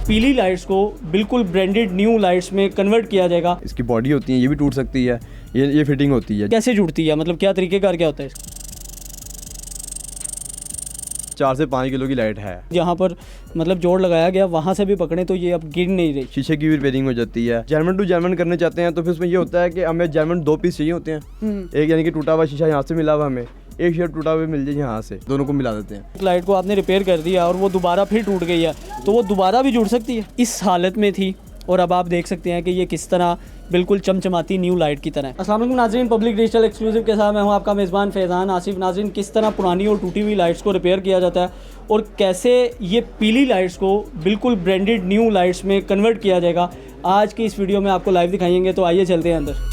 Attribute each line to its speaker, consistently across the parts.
Speaker 1: पीली लाइट्स को बिल्कुल ब्रांडेड न्यू लाइट्स में कन्वर्ट किया जाएगा।
Speaker 2: इसकी बॉडी होती है, ये भी टूट सकती है, ये फिटिंग होती है।
Speaker 1: कैसे जुड़ती है, मतलब क्या तरीक़ेकार क्या होता है इसका?
Speaker 2: 4 से 5 किलो की लाइट है।
Speaker 1: जहाँ पर मतलब जोड़ लगाया गया वहाँ से भी पकड़े तो ये अब गिर नहीं रही।
Speaker 2: शीशे की भी रिपेयरिंग हो जाती है। जर्मन टू जर्मन करने चाहते हैं तो फिर उसमें ये होता है कि हमें जर्मन 2 पीस चाहिए होते हैं। एक यानी कि टूटा हुआ शीशा यहाँ से मिला हुआ, हमें एक शीशा टूटा हुआ मिल जाए यहाँ से, दोनों को मिला देते हैं।
Speaker 1: लाइट को आपने रिपेयर कर दिया और वो दोबारा फिर टूट गई है तो वो दोबारा भी जुड़ सकती है। इस हालत में थी और अब आप देख सकते हैं कि ये किस तरह बिल्कुल चमचमाती न्यू लाइट की तरह है। अस्सलाम वालेकुम नाज़रीन, पब्लिक डिजिटल एक्सक्लूसिव के साथ मैं हूं आपका मेज़बान फैज़ान आसिफ। नाज़रीन, किस तरह पुरानी और टूटी हुई लाइट्स को रिपेयर किया जाता है और कैसे ये पीली लाइट्स को बिल्कुल ब्रांडेड न्यू लाइट्स में कन्वर्ट किया जाएगा, आज की इस वीडियो में आपको लाइव दिखाएंगे। तो आइए चलते हैं अंदर।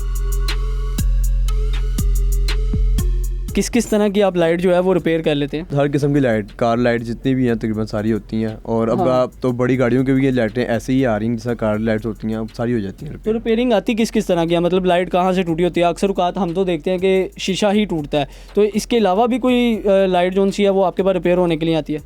Speaker 1: किस किस तरह की आप लाइट जो है वो रिपेयर कर लेते हैं?
Speaker 2: हर किस्म की लाइट, कार लाइट जितनी भी हैं तकरीबन सारी होती हैं। और अब आप तो बड़ी गाड़ियों की भी ये लाइटें ऐसे ही आ रही हैं जैसा कार लाइट्स होती हैं, अब सारी हो जाती हैं।
Speaker 1: तो रिपेयरिंग आती किस किस तरह की है, मतलब लाइट कहाँ से टूटी होती है? अक्सर औक़ात हम तो देखते हैं कि शीशा ही टूटता है, तो इसके अलावा भी कोई लाइट जो सी है वो आपके पास रिपेयर होने के लिए आती है?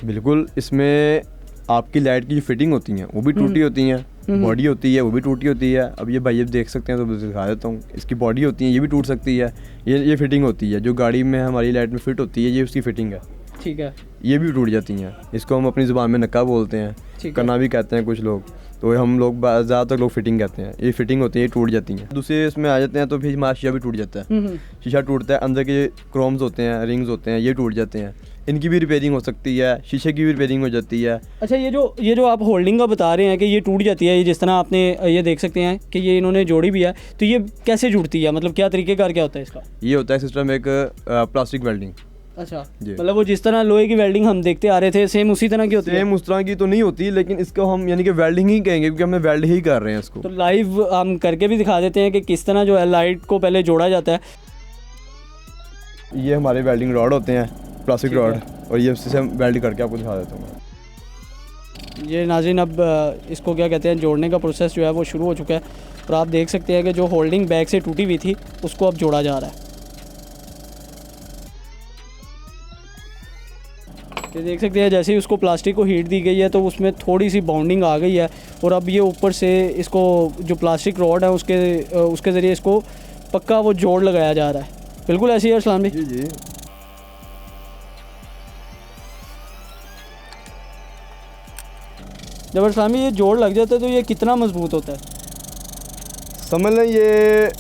Speaker 2: बिल्कुल, इसमें आपकी लाइट की जो फिटिंग होती हैं वो भी टूटी होती हैं, बॉडी होती है वो भी टूटी होती है। अब ये भाई अब देख सकते हैं तो दिखा देता हूँ। इसकी बॉडी होती है, ये भी टूट सकती है, ये फिटिंग होती है जो गाड़ी में हमारी लाइट में फिट होती है, ये उसकी फिटिंग है।
Speaker 1: ठीक है।
Speaker 2: ये भी टूट जाती हैं। इसको हम अपनी ज़ुबान में नक्का बोलते हैं, कन्ना भी कहते हैं कुछ लोग, तो हम लोग ज़्यादातर लोग फिटिंग कहते हैं। ये फिटिंग होती है, ये टूट जाती हैं। दूसरे इसमें आ जाते हैं तो फिर हमारा शीशा भी टूट जाता है। शीशा टूटता है, अंदर के क्रोम्स होते हैं, रिंग्स होते हैं, ये टूट जाते हैं। इनकी भी रिपेयरिंग हो सकती है, शीशे की भी रिपेयरिंग हो जाती है।
Speaker 1: अच्छा, ये जो आप होल्डिंग का बता रहे हैं कि ये टूट जाती है, ये जिस तरह आपने ये देख सकते हैं कि ये इन्होंने जोड़ी भी है, तो ये कैसे जुड़ती है, मतलब क्या तरीक़ेकार क्या होता है इसका?
Speaker 2: ये होता है सिस्टम एक प्लास्टिक वेल्डिंग।
Speaker 1: अच्छा, मतलब वो जिस तरह लोहे की वेल्डिंग हम देखते आ रहे थे सेम उसी तरह की होती है?
Speaker 2: सेम उस तरह की तो नहीं होती, लेकिन इसको हम यानी कि वेल्डिंग ही कहेंगे क्योंकि हमने वेल्ड ही कर रहे हैं इसको।
Speaker 1: तो लाइव हम करके भी दिखा देते हैं कि किस तरह जो है लाइट को पहले जोड़ा जाता है।
Speaker 2: ये हमारे वेल्डिंग रॉड होते हैं, प्लास्टिक रॉड, और ये उससे हम वेल्ड करके आपको दिखा देता हूँ।
Speaker 1: ये नाज़रीन, अब इसको क्या कहते हैं, जोड़ने का प्रोसेस जो है वो शुरू हो चुका है और आप देख सकते हैं कि जो होल्डिंग बैक से टूटी हुई थी उसको अब जोड़ा जा रहा है। ये देख सकते हैं जैसे ही उसको प्लास्टिक को हीट दी गई है तो उसमें थोड़ी सी बाउंडिंग आ गई है और अब ये ऊपर से इसको जो प्लास्टिक रॉड है उसके ज़रिए इसको पक्का वो जोड़ लगाया जा रहा है। बिल्कुल ऐसे ही है अस्सलाम भाई?
Speaker 2: जी।
Speaker 1: जब इस्लामी ये जोड़ लग जाता है तो ये कितना मजबूत होता है?
Speaker 2: समझ लें ये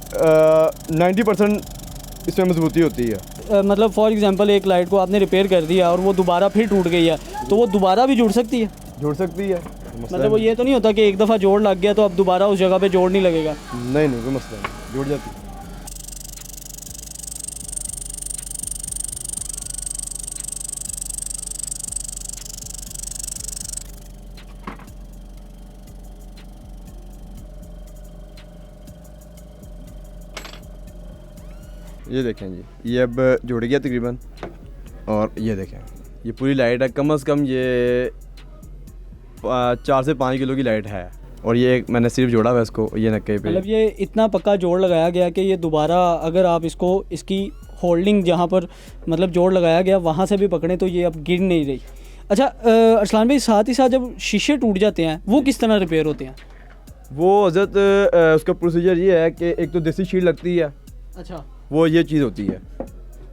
Speaker 2: 90% इसमें मजबूती होती है।
Speaker 1: मतलब फॉर एग्जांपल एक लाइट को आपने रिपेयर कर दिया और वो दोबारा फिर टूट गई है तो वो दोबारा भी जुड़ सकती है?
Speaker 2: जुड़ सकती है।
Speaker 1: मतलब वो ये तो नहीं होता कि एक दफ़ा जोड़ लग गया तो अब दोबारा उस जगह पे जोड़ नहीं लगेगा?
Speaker 2: नहीं, कोई मसला नहीं, जुड़ जाती है। ये देखें जी, ये अब जुड़ गया तकरीबन। और ये देखें, ये पूरी लाइट है, कम से कम ये 4 से 5 किलो की लाइट है। और ये मैंने सिर्फ जोड़ा हुआ इसको, ये नक्के पे।
Speaker 1: मतलब ये इतना पक्का जोड़ लगाया गया कि ये दोबारा अगर आप इसकी होल्डिंग जहाँ पर मतलब जोड़ लगाया गया वहाँ से भी पकड़ें तो ये अब गिर नहीं रही। अच्छा अरसलान भाई, साथ ही साथ जब शीशे टूट जाते हैं वो किस तरह रिपेयर होते हैं?
Speaker 2: वो हज़रत उसका प्रोसीजर ये है कि एक तो देसी शीट लगती है।
Speaker 1: अच्छा,
Speaker 2: वो ये चीज़ होती है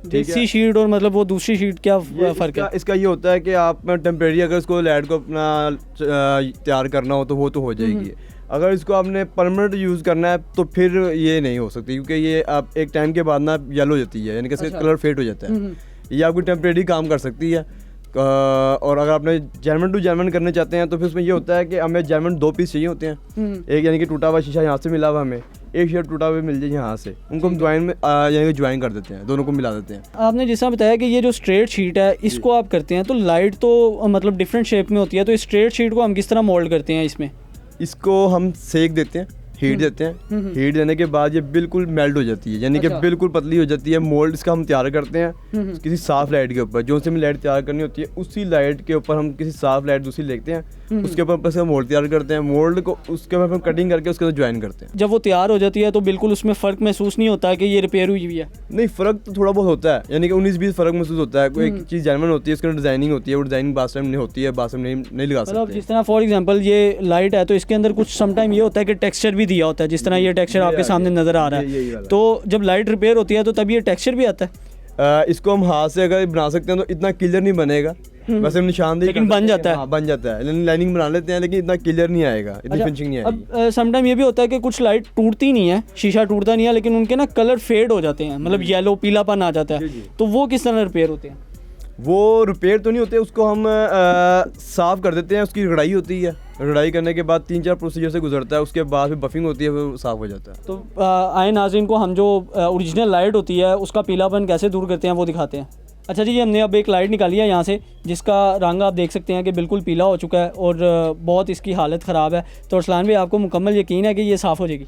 Speaker 1: देसी शीट और मतलब वो दूसरी शीट क्या फ़र्क है?
Speaker 2: इसका ये होता है कि आप टेम्परेरी अगर इसको लाइट को अपना तैयार करना हो तो वो तो हो जाएगी। अगर इसको आपने परमानेंट यूज़ करना है तो फिर ये नहीं हो सकती, क्योंकि ये आप एक टाइम के बाद ना येलो हो जाती है, यानी कि इसका कलर फेड हो जाता है। ये आपको टेम्परेरी काम कर सकती है। और अगर आपने जर्मन टू जर्मन करने चाहते हैं तो फिर उसमें ये होता है कि हमें जर्मन 2 पीस चाहिए होते हैं। एक यानी कि टूटा हुआ शीशा यहाँ से मिला हुआ, हमें एक शीशा टूटा हुआ मिल जाए यहाँ से, उनको हम ज्वाइन में यानी कि ज्वाइन कर देते हैं, दोनों को मिला देते हैं।
Speaker 1: आपने जैसा बताया कि ये जो स्ट्रेट शीट है इसको आप करते हैं तो लाइट तो मतलब डिफरेंट शेप में होती है, तो इस स्ट्रेट शीट को हम किस तरह मोल्ड करते हैं इसमें?
Speaker 2: इसको हम सेक देते हैं, हीट देते हैं, हीट देने के बाद ये बिल्कुल मेल्ट हो जाती है, यानी कि
Speaker 1: अच्छा।
Speaker 2: बिल्कुल पतली हो जाती है। मोल्ड इसका हम तैयार करते हैं किसी साफ लाइट के ऊपर, जो से हमें लाइट तैयार करनी होती है उसी लाइट के ऊपर हम किसी साफ लाइट दूसरी लेते हैं, उसके ऊपर से मोल्ड तैयार करते हैं। मोल्ड को उसके ऊपर हम कटिंग करके उसके अंदर ज्वाइन करते हैं।
Speaker 1: जब वो तैयार हो जाती है तो बिल्कुल उसमें फ़र्क महसूस नहीं होता कि ये रिपेयर हुई हुई है?
Speaker 2: नहीं, फ़र्क तो थोड़ा बहुत होता है, यानी कि 19-20 फ़र्क महसूस होता है। कोई एक चीज़ जेन्युइन होती है, उसके अंदर डिज़ाइनिंग होती है, वो डिज़ाइनिंग बास टाइम नहीं होती है, बास टाइम नहीं लगा
Speaker 1: मतलब
Speaker 2: सकते।
Speaker 1: जिस तरह फॉर एग्जांपल ये लाइट है तो इसके अंदर कुछ समटाइम ये होता है कि टेक्सचर भी दिया होता है, जिस तरह ये टेक्सचर आपके सामने नज़र आ रहा
Speaker 2: यही
Speaker 1: है।
Speaker 2: वाला।
Speaker 1: तो जब लाइट रिपेयर होती है तो तब ये टेक्सचर भी आता है?
Speaker 2: इसको हम हाथ से अगर बना सकते हैं तो इतना क्लियर नहीं बनेगा, वैसे हम निशानदेही
Speaker 1: लेकिन
Speaker 2: कर
Speaker 1: बन
Speaker 2: सकते हैं।
Speaker 1: जाता है।
Speaker 2: हाँ, बन जाता है, लाइनिंग बना लेते हैं, लेकिन इतना क्लियर नहीं आएगा, इतनी फिनिशिंग नहीं आएगी।
Speaker 1: अब समटाइम ये भी होता है कि कुछ लाइट टूटती नहीं है, शीशा टूटता नहीं है, लेकिन उनके ना कलर फेड हो जाते हैं, मतलब येलो पीलापन आ जाता है, तो वो किस तरह रिपेयर होते हैं?
Speaker 2: वो रिपेयर तो नहीं होते, उसको हम साफ़ कर देते हैं। उसकी रगड़ाई होती है, रगड़ाई करने के बाद 3-4 प्रोसीजर से गुजरता है, उसके बाद फिर बफिंग होती है, फिर साफ़ हो जाता है।
Speaker 1: तो आए नाज़रीन को हम जो ओरिजिनल लाइट होती है उसका पीलापन कैसे दूर करते हैं वो दिखाते हैं। अच्छा जी, हमने अब एक लाइट निकाली है यहाँ से, जिसका रंग आप देख सकते हैं कि बिल्कुल पीला हो चुका है और बहुत इसकी हालत ख़राब है। तो अरसलान भाई, आपको मुकम्मल यकीन है कि ये साफ़ हो जाएगी?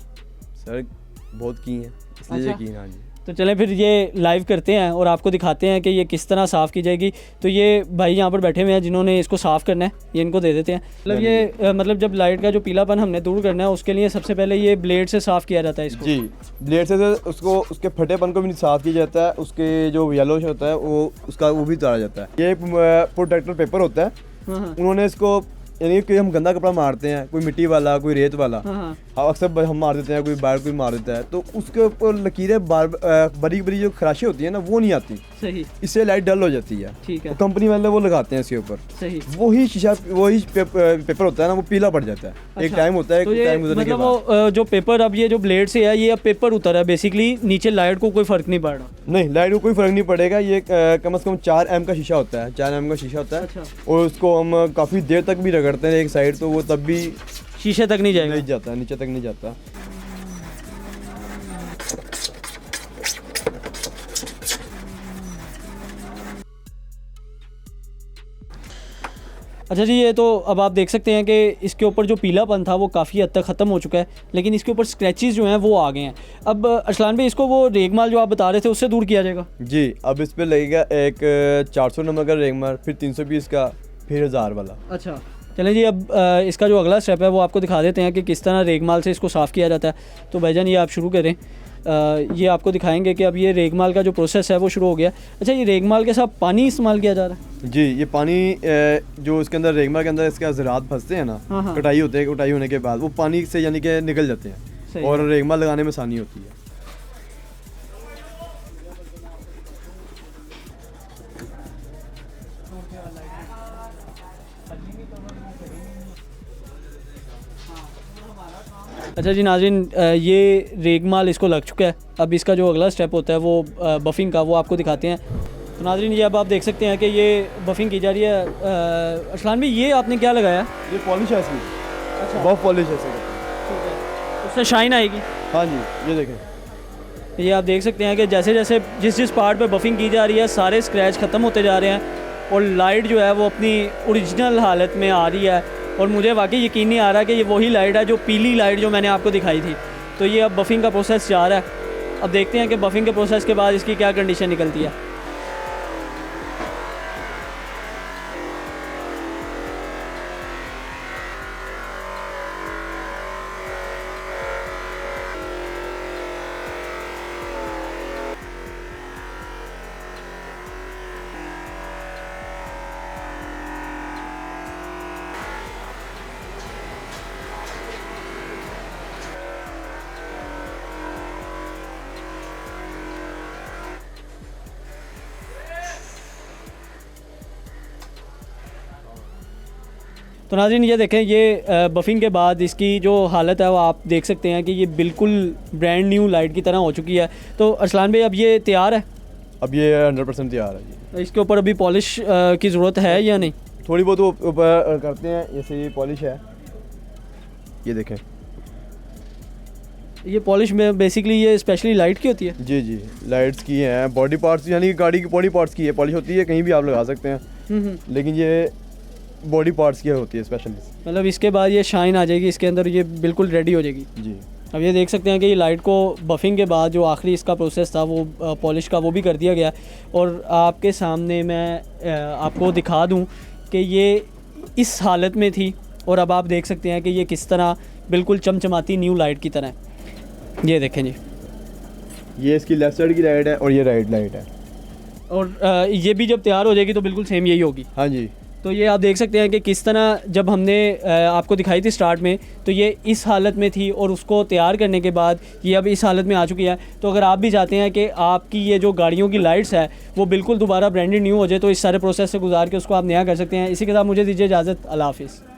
Speaker 2: सर बहुत की है, इसलिए
Speaker 1: अच्छा।
Speaker 2: यकीन। हाँ जी,
Speaker 1: तो चलें फिर ये लाइव करते हैं और आपको दिखाते हैं कि ये किस तरह साफ़ की जाएगी। तो ये भाई यहाँ पर बैठे हुए हैं जिन्होंने इसको साफ़ करना है, ये इनको दे देते हैं। मतलब ये मतलब जब लाइट का जो पीलापन हमने दूर करना है उसके लिए सबसे पहले ये ब्लेड से साफ़ किया जाता है इसको?
Speaker 2: जी, ब्लेड से उसको उसके फटेपन को भी साफ़ किया जाता है, उसके जो येलो होता है वो भी उतारा जाता है। ये प्रोटेक्टर पेपर होता है,
Speaker 1: हाँ
Speaker 2: उन्होंने इसको, यानी कि हम गंदा कपड़ा मारते हैं, कोई मिट्टी वाला, कोई रेत वाला,
Speaker 1: हाँ,
Speaker 2: अक्सर हम मार देते हैं, कोई बाहर कोई मार देता है, तो उसके ऊपर लकीरें बड़ी बड़ी जो खराशें होती है ना, वो नहीं आती,
Speaker 1: सही,
Speaker 2: इससे लाइट डल हो जाती है।
Speaker 1: ठीक है,
Speaker 2: तो कंपनी वाले वो लगाते हैं इसके ऊपर,
Speaker 1: सही।
Speaker 2: वही शीशा, वही पेपर होता है ना, वो पीला पड़ जाता है। एक
Speaker 1: अच्छा,
Speaker 2: टाइम होता है,
Speaker 1: तो
Speaker 2: एक
Speaker 1: ये
Speaker 2: टाइम गुजरने के
Speaker 1: मतलब
Speaker 2: बाद।
Speaker 1: वो जो पेपर, अब ये जो ब्लेड से है ये अब पेपर उतर है बेसिकली, नीचे लाइट को कोई फ़र्क नहीं पड़ रहा?
Speaker 2: नहीं, लाइट को कोई फ़र्क नहीं पड़ेगा। ये कम से कम 4 एम का शीशा होता है, 4 एम का शीशा होता है।
Speaker 1: अच्छा।
Speaker 2: और उसको हम काफ़ी देर तक भी रगड़ते हैं एक साइड, तो वो तब भी
Speaker 1: शीशे तक नहीं जाएगा?
Speaker 2: नहीं जाता, नीचे तक नहीं जाता।
Speaker 1: अच्छा जी, ये तो अब आप देख सकते हैं कि इसके ऊपर जो पीलापन था वो काफ़ी हद तक ख़त्म हो चुका है, लेकिन इसके ऊपर स्क्रैचेस जो हैं वो आ गए हैं। अब अरसलान भाई, इसको वो रेगमाल जो आप बता रहे थे उससे दूर किया जाएगा?
Speaker 2: जी, अब इस पे लगेगा एक 400 नंबर का रेगमार, फिर 320 का, फिर 1000 वाला।
Speaker 1: अच्छा, चलें जी, अब इसका जो अगला स्टेप है वो आपको दिखा देते हैं कि किस तरह रेगमाल से इसको साफ़ किया जाता है। तो भाईजान ये आप शुरू करें, ये आपको दिखाएंगे कि अब ये रेगमाल का जो प्रोसेस है वो शुरू हो गया। अच्छा, ये रेगमाल के साथ पानी इस्तेमाल किया जा रहा है?
Speaker 2: जी, ये पानी जो इसके अंदर रेगमाल के अंदर इसके ज़रात फंसते हैं ना,
Speaker 1: हाँ, हाँ।
Speaker 2: कटाई होते हैं, कटाई होने के बाद वो पानी से यानी कि निकल जाते
Speaker 1: सही
Speaker 2: हैं और रेगमाल लगाने में आसानी होती है।
Speaker 1: अच्छा जी नाज़रीन, ये रेगमाल इसको लग चुका है। अब इसका जो अगला स्टेप होता है वो बफिंग का, वो आपको दिखाते हैं। तो नाज़रीन, ये अब आप देख सकते हैं कि ये बफिंग की जा रही है। अरसलान भाई, ये आपने क्या लगाया?
Speaker 2: ये पॉलिश है इसकी।
Speaker 1: अच्छा,
Speaker 2: बफ पॉलिश है इसकी।
Speaker 1: ठीक है, उससे शाइन आएगी।
Speaker 2: हाँ जी, ये देखें,
Speaker 1: ये आप देख सकते हैं कि जैसे जैसे जिस पार्ट पे बफिंग की जा रही है सारे स्क्रैच ख़त्म होते जा रहे हैं और लाइट जो है वो अपनी ओरिजिनल हालत में आ रही है। और मुझे वाकई यकीन नहीं आ रहा कि ये वही लाइट है जो पीली लाइट जो मैंने आपको दिखाई थी। तो ये अब बफिंग का प्रोसेस जा रहा है। अब देखते हैं कि बफिंग के प्रोसेस के बाद इसकी क्या कंडीशन निकलती है। तो नाज़रीन, ये देखें, ये बफिंग के बाद इसकी जो हालत है वो आप देख सकते हैं कि ये बिल्कुल ब्रांड न्यू लाइट की तरह हो चुकी है। तो अरसलान भाई, अब ये तैयार है?
Speaker 2: अब ये 100% तैयार है जी।
Speaker 1: इसके ऊपर अभी पॉलिश की ज़रूरत है या नहीं?
Speaker 2: थोड़ी बहुत वो ऊपर करते हैं, जैसे ये पॉलिश है, ये देखें।
Speaker 1: ये पॉलिश में बेसिकली ये स्पेशली लाइट की होती है?
Speaker 2: जी जी, लाइट्स की हैं, बॉडी पार्ट्स, यानी कि गाड़ी की बॉडी पार्ट्स की है पॉलिश होती है, कहीं भी आप लगा सकते हैं, लेकिन ये बॉडी पार्ट्स की होती है स्पेशली।
Speaker 1: मतलब इसके बाद ये शाइन आ जाएगी इसके अंदर, ये बिल्कुल रेडी हो जाएगी।
Speaker 2: जी।
Speaker 1: अब ये देख सकते हैं कि ये लाइट को बफिंग के बाद जो आखिरी इसका प्रोसेस था वो पॉलिश का वो भी कर दिया गया। और आपके सामने मैं आपको दिखा दूं कि ये इस हालत में थी और अब आप देख सकते हैं कि ये किस तरह बिल्कुल चमचमाती न्यू लाइट की तरह है। ये देखें जी,
Speaker 2: ये इसकी लेफ़्ट साइड की लाइट है और ये राइट लाइट है।
Speaker 1: और ये भी जब तैयार हो जाएगी तो बिल्कुल सेम यही होगी।
Speaker 2: हाँ जी,
Speaker 1: तो ये आप देख सकते हैं कि किस तरह जब हमने आपको दिखाई थी स्टार्ट में तो ये इस हालत में थी और उसको तैयार करने के बाद ये अब इस हालत में आ चुकी है। तो अगर आप भी चाहते हैं कि आपकी ये जो गाड़ियों की लाइट्स है वो बिल्कुल दोबारा ब्रांडेड न्यू हो जाए तो इस सारे प्रोसेस से गुजार के उसको आप नया कर सकते हैं। इसी के साथ मुझे दीजिए इजाज़त। अल्लाह हाफ़िज़।